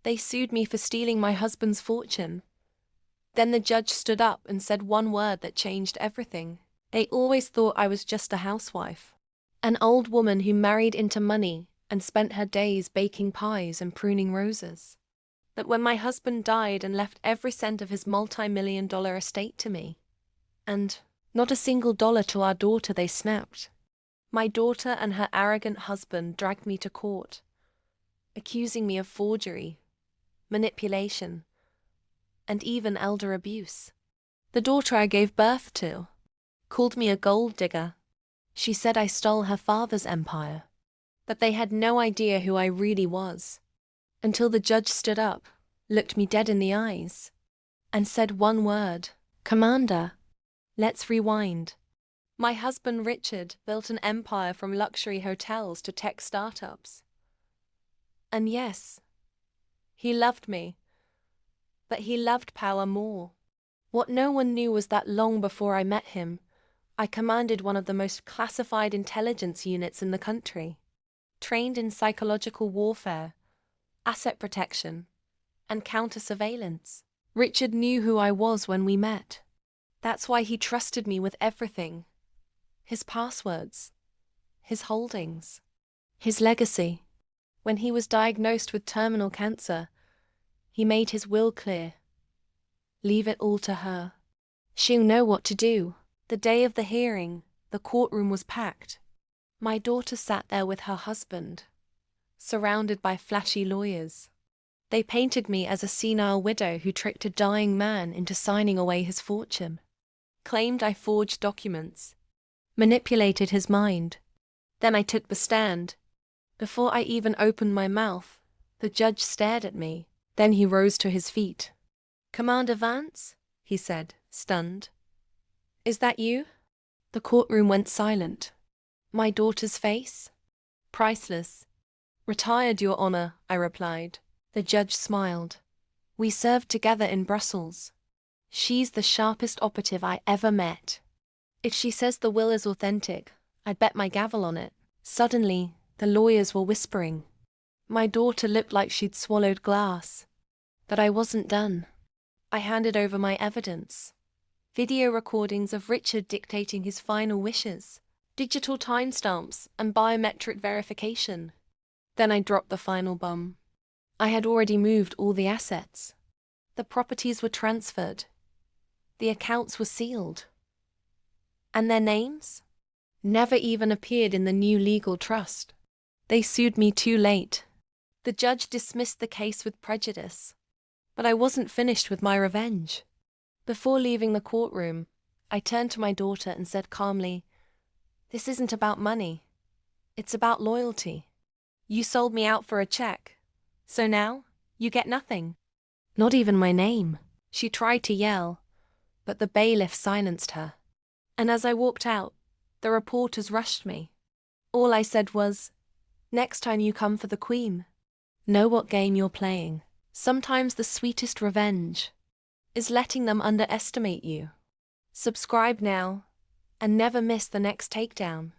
They sued me for stealing my husband's fortune. Then the judge stood up and said one word that changed everything. They always thought I was just a housewife. An old woman who married into money and spent her days baking pies and pruning roses. But when my husband died and left every cent of his multi-million-dollar estate to me, and not a single dollar to our daughter, they snapped. My daughter and her arrogant husband dragged me to court, accusing me of forgery, manipulation, and even elder abuse. The daughter I gave birth to called me a gold digger. She said I stole her father's empire, but they had no idea who I really was, until the judge stood up, looked me dead in the eyes, and said one word, "Commander, let's rewind." My husband Richard built an empire from luxury hotels to tech startups. And yes, he loved me, but he loved power more. What no one knew was that long before I met him, I commanded one of the most classified intelligence units in the country, trained in psychological warfare, asset protection, and counter-surveillance. Richard knew who I was when we met. That's why he trusted me with everything. His passwords, his holdings, his legacy. When he was diagnosed with terminal cancer, he made his will clear. Leave it all to her. She'll know what to do. The day of the hearing, the courtroom was packed. My daughter sat there with her husband, surrounded by flashy lawyers. They painted me as a senile widow who tricked a dying man into signing away his fortune, claimed I forged documents, manipulated his mind. Then I took the stand. Before I even opened my mouth, the judge stared at me. Then he rose to his feet. "Commander Vance?" he said, stunned. "Is that you?" The courtroom went silent. My daughter's face? Priceless. "Retired, Your Honor," I replied. The judge smiled. "We served together in Brussels. She's the sharpest operative I ever met. If she says the will is authentic, I'd bet my gavel on it." Suddenly, the lawyers were whispering. My daughter looked like she'd swallowed glass. But I wasn't done. I handed over my evidence. Video recordings of Richard dictating his final wishes, digital timestamps, and biometric verification. Then I dropped the final bomb. I had already moved all the assets. The properties were transferred. The accounts were sealed. And their names? Never even appeared in the new legal trust. They sued me too late. The judge dismissed the case with prejudice. But I wasn't finished with my revenge. Before leaving the courtroom, I turned to my daughter and said calmly, "This isn't about money. It's about loyalty. You sold me out for a check. So now, you get nothing. Not even my name." She tried to yell, but the bailiff silenced her. And as I walked out, the reporters rushed me. All I said was, "Next time you come for the Queen, know what game you're playing." Sometimes the sweetest revenge is letting them underestimate you. Subscribe now and never miss the next takedown.